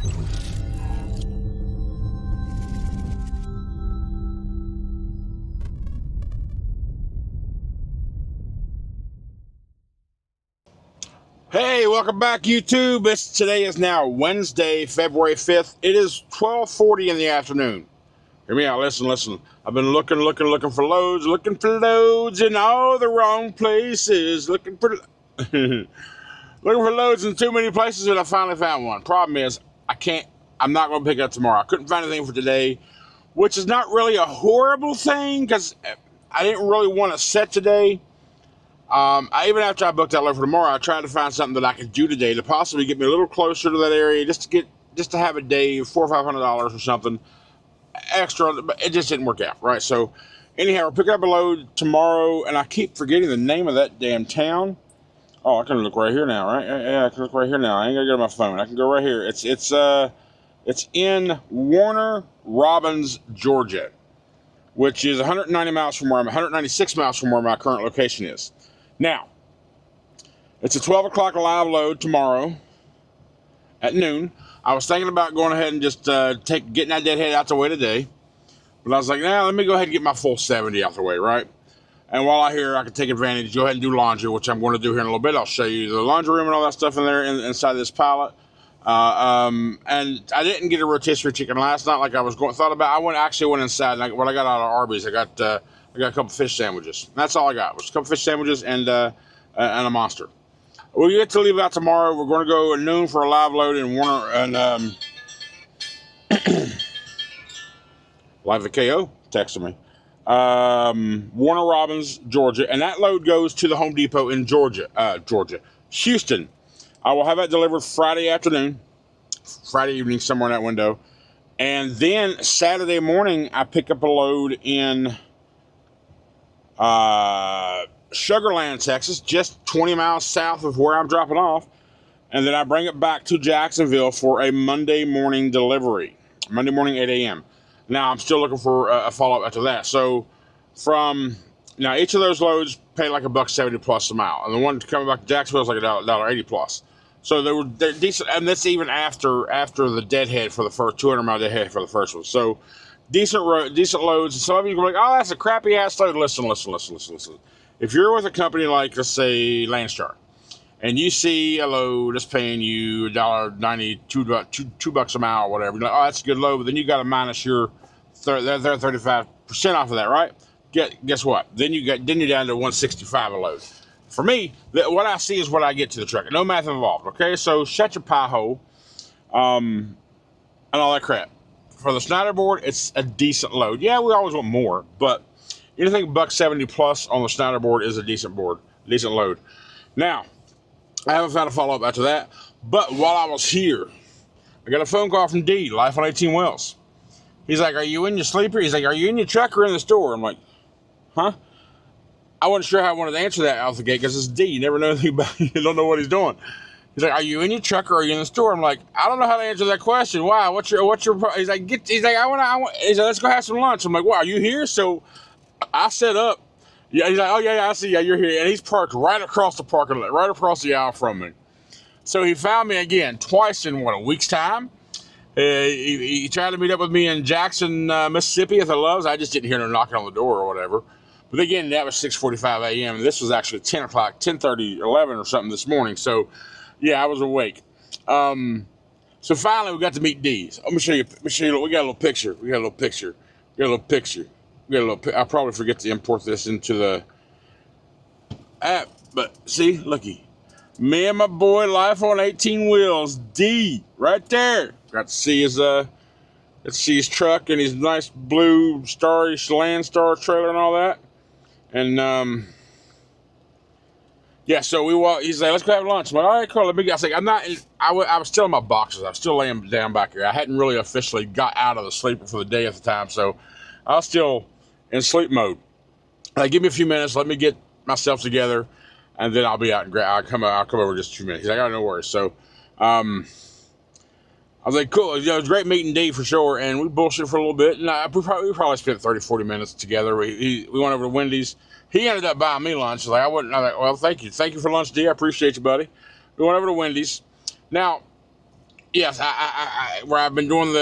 Hey, welcome back, YouTube. Today is now Wednesday, February 5th. It is 12:40 in the afternoon. Hear me out. Listen. I've been looking for loads in all the wrong places. Looking for loads in too many places, and I finally found one. Problem is, I'm not going to pick it up tomorrow. I couldn't find anything for today, which is not really a horrible thing because I didn't really want to set today. Even after I booked that load for tomorrow, I tried to find something that I could do today to possibly get me a little closer to that area, just to have a day, $400 or $500 or something extra. But it just didn't work out, right? So, anyhow, we're picking up a load tomorrow, and I keep forgetting the name of that damn town. Oh, I can look right here now, right? Yeah, I can look right here now. I ain't gotta go to my phone. I can go right here. It's in Warner Robins, Georgia, which is 196 miles from where my current location is. Now, it's a 12 o'clock live load tomorrow at noon. I was thinking about going ahead and just getting that deadhead out the way today. But I was like, let me go ahead and get my full 70 out the way, right? And while I'm here, I can take advantage, go ahead and do laundry, which I'm going to do here in a little bit. I'll show you the laundry room and all that stuff in there inside this pallet. And I didn't get a rotisserie chicken last night like I was thought about. I actually went inside, and when I got out of Arby's, I got a couple fish sandwiches. That's all I got, was a couple fish sandwiches and a Monster. We get to leave out tomorrow. We're going to go at noon for a live load in Warner, and Live at KO texted me. Warner Robins, Georgia, and that load goes to the Home Depot in Houston. I will have that delivered Friday afternoon, Friday evening, somewhere in that window. And then Saturday morning, I pick up a load in Sugarland, Texas, just 20 miles south of where I'm dropping off. And then I bring it back to Jacksonville for a Monday morning delivery, Monday morning, 8 a.m. Now, I'm still looking for a follow-up after that. So, now each of those loads pay like $1.70 plus a mile. And the one coming back to Jacksonville is like $1.80 plus. So they're decent, and that's even after the deadhead for the first 200-mile deadhead for the first one. So decent loads. And some of you can be like, oh, that's a crappy ass load. Listen. If you're with a company like, let's say, Landstar, and you see a load that's paying you $1.90, $2 a mile or whatever, you're like, oh, that's a good load, but then you got to minus your 35% off of that, right? Guess what? Then you're down to $165 a load. For me, what I see is what I get to the truck. No math involved, okay? So shut your pie hole, and all that crap. For the Schneider board, it's a decent load. Yeah, we always want more, but anything $1.70 plus on the Schneider board is a decent load. Now, I haven't found a follow-up after that, but while I was here, I got a phone call from D, Life on 18 Wheels. He's like, are you in your sleeper? He's like, are you in your truck or in the store? I'm like, huh? I wasn't sure how I wanted to answer that out the gate because it's D. You never know anything about it. You don't know what he's doing. He's like, are you in your truck or are you in the store? I'm like, I don't know how to answer that question. Why? What's your he's like, he's like, he's like, let's go have some lunch. I'm like, well, are you here? So I set up. Yeah, he's like, oh yeah, I see. Yeah, you're here. And he's parked right across the parking lot, right across the aisle from me. So he found me again twice in a week's time. He tried to meet up with me in Jackson, Mississippi at the Loves. I just didn't hear no knocking on the door or whatever. But again, that was 6:45 a.m. and this was actually 10 o'clock, 10:30, 11 or something this morning. So, yeah, I was awake. So finally, we got to meet D's. Let me show you. We got a little picture. I'll probably forget to import this into the app. But see, looky. Me and my boy, Life on 18 Wheels, D, right there. Got to see his truck and his nice blue Starish Landstar trailer and all that. And yeah, so we walk. He's like, let's go have lunch. I'm like, all right, cool. I was like, I was still in my boxes. I was still laying down back here. I hadn't really officially got out of the sleeper for the day at the time, so I was still in sleep mode. Like, give me a few minutes. Let me get myself together, and then I'll be out and I'll come over in just a few minutes. He's like, oh, no worries. So, I was like, cool. It was great meeting Dave for sure, and we bullshit for a little bit. And we probably spent 30, 40 minutes together. We went over to Wendy's. He ended up buying me lunch. Like, I was like, well, thank you for lunch, D. I appreciate you, buddy. We went over to Wendy's. Now, yes, where I've been doing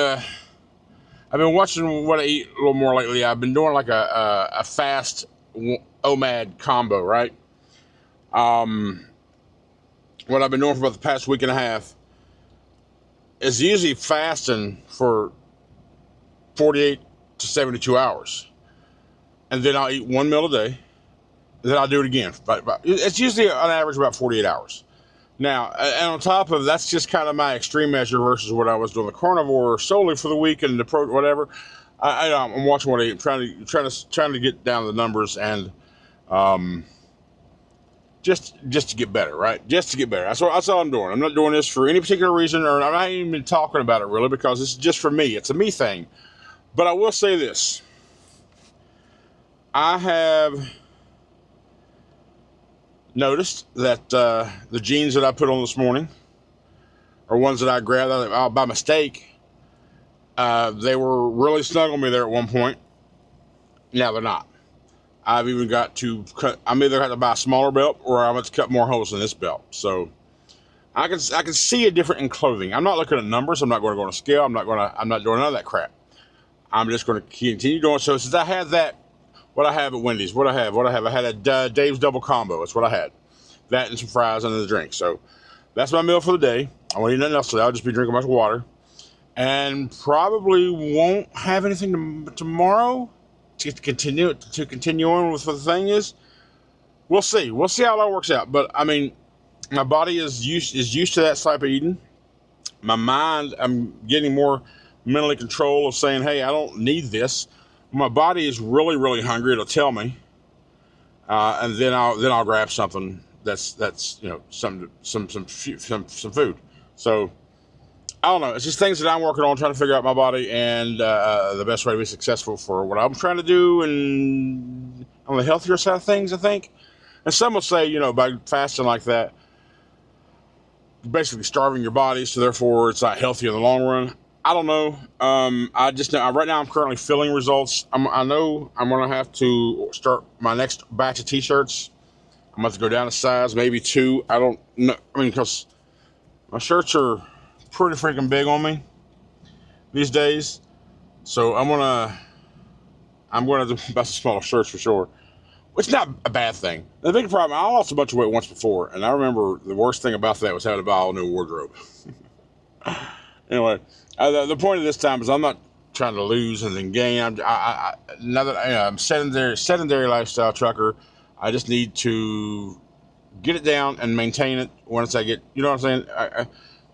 I've been watching what I eat a little more lately. I've been doing like a fast OMAD combo, right? What I've been doing for about the past week and a half is usually fasting for 48 to 72 hours. And then I'll eat one meal a day. And then I'll do it again. But it's usually on average about 48 hours. Now, and on top of that's just kind of my extreme measure versus what I was doing the carnivore solely for the week and the whatever. I'm watching what I eat, trying to get down the numbers and just to get better, right? Just to get better. That's all I'm doing. I'm not doing this for any particular reason, or I'm not even talking about it really because it's just for me. It's a me thing. But I will say this: I have noticed that the jeans that I put on this morning are ones that I grabbed by mistake. They were really snug on me there at one point. Now they're not. I've even got to cut. I'm either have to buy a smaller belt or I'm going to cut more holes in this belt. So I can see a difference in clothing. I'm not looking at numbers. I'm not going to go on a scale. I'm not doing none of that crap. I'm just going to continue doing so. Since I had that, what I have at Wendy's, what I have, I had a Dave's double combo. That's what I had. That and some fries and the drink. So that's my meal for the day. I won't eat nothing else today. I'll just be drinking a bunch of water. And probably won't have anything tomorrow to continue on with what the thing is. We'll see. We'll see how that works out. But I mean, my body is used to that type of eating. My mind, I'm getting more mentally control of saying, hey, I don't need this. My body is really, really hungry. It'll tell me, and then I'll grab something that's some food. So I don't know. It's just things that I'm working on, trying to figure out my body and the best way to be successful for what I'm trying to do, and on the healthier side of things, I think. And some will say, by fasting like that, you're basically starving your body, so therefore it's not healthy in the long run. I don't know. I just know right now I'm currently filling results. I know I'm going to have to start my next batch of t-shirts. I'm going to go down a size, maybe 2. I don't know. I mean, because my shirts are pretty freaking big on me these days. So I'm going to buy some smaller shirts for sure. Which is not a bad thing. The big problem, I lost a bunch of weight once before, and I remember the worst thing about that was having to buy all new wardrobe. Anyway, the point of this time is I'm not trying to lose and then gain. Now that I'm sedentary lifestyle trucker, I just need to get it down and maintain it once I get, you know what I'm saying?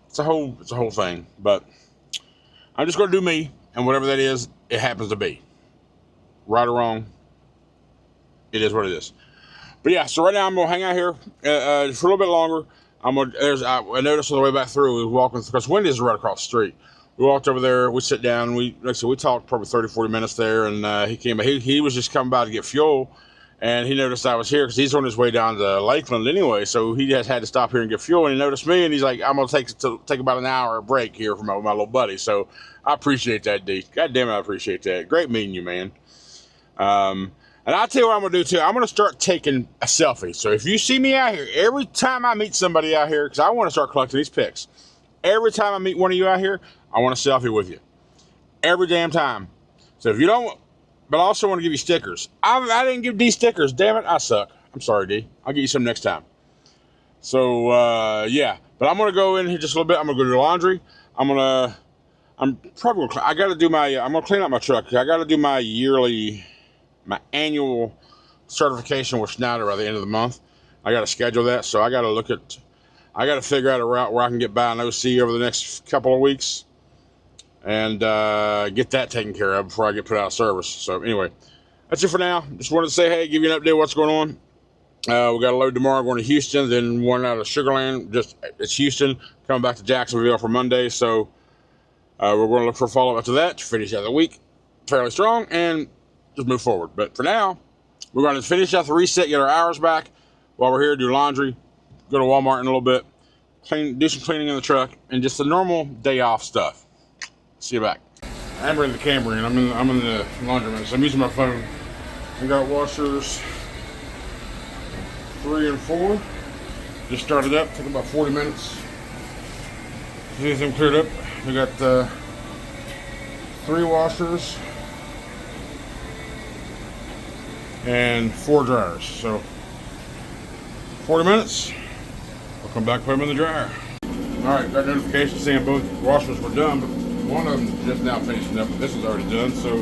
It's a whole thing. But I'm just going to do me, and whatever that is, it happens to be. Right or wrong, it is what it is. But yeah, so right now I'm gonna hang out here for a little bit longer. I noticed on the way back through, we were walking because Wendy's is right across the street. We walked over there, we sit down, we talked probably 30-40 minutes there, and he came. He was just coming by to get fuel, and he noticed I was here because he's on his way down to Lakeland anyway, so he just had to stop here and get fuel. And he noticed me, and he's like, "I'm gonna take about an hour break here for my little buddy." So I appreciate that, D. God damn it, I appreciate that. Great meeting you, man. And I'll tell you what I'm going to do, too. I'm going to start taking a selfie. So if you see me out here, every time I meet somebody out here, because I want to start collecting these pics, every time I meet one of you out here, I want a selfie with you. Every damn time. So if you don't, but I also want to give you stickers. I didn't give D stickers. Damn it, I suck. I'm sorry, D. I'll get you some next time. So, yeah. But I'm going to go in here just a little bit. I'm going to go do laundry. I'm going to clean out my truck. I got to do my annual certification with Schneider by the end of the month. I got to schedule that, so I got to figure out a route where I can get by an OC over the next couple of weeks and get that taken care of before I get put out of service. So anyway, that's it for now. Just wanted to say, hey, give you an update of what's going on. We got a load tomorrow going to Houston, then one out of Sugar Land. It's Houston, coming back to Jacksonville for Monday. So we're going to look for a follow-up after that to finish out the week fairly strong and just move forward. But for now, we're going to finish out the reset, get our hours back while we're here, do laundry, go to Walmart in a little bit, do some cleaning in the truck, and just the normal day off stuff. See you back. I'm bringing the camera in. I'm in the laundromat, so I'm using my phone. I got washers 3 and 4. Just started up, took about 40 minutes. These them cleared up. We got 3 washers and 4 dryers. So 40 minutes. I'll come back, put them in the dryer. All right, got notification saying both washers were done, but one of them just now finishing up. But this is already done. So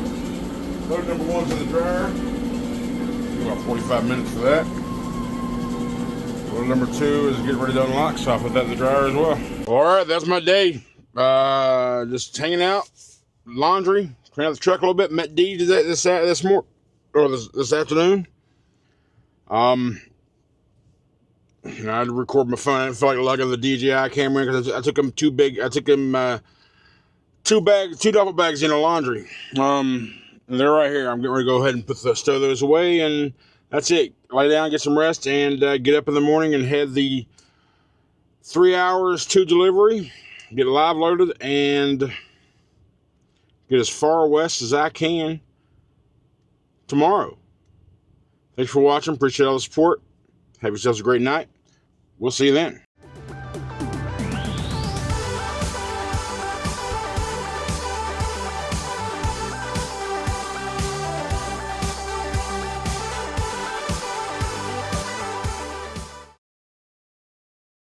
load number 1's in the dryer. About 45 minutes for that. Load number 2 is getting ready to unlock, so I'll put that in the dryer as well. All right, that's my day. Just hanging out, laundry, cleaning out the truck a little bit. Met Dee this afternoon. I had to record my phone. I didn't feel like lugging the DJI camera because I took him too big. I took him 2 duffel bags in the laundry. And they're right here. I'm getting ready to go ahead and stow those away, and that's it. Lay down, get some rest, and get up in the morning and head the 3 hours to delivery. Get live loaded and get as far west as I can tomorrow. Thanks for watching. Appreciate all the support. Have yourselves a great night. We'll see you then.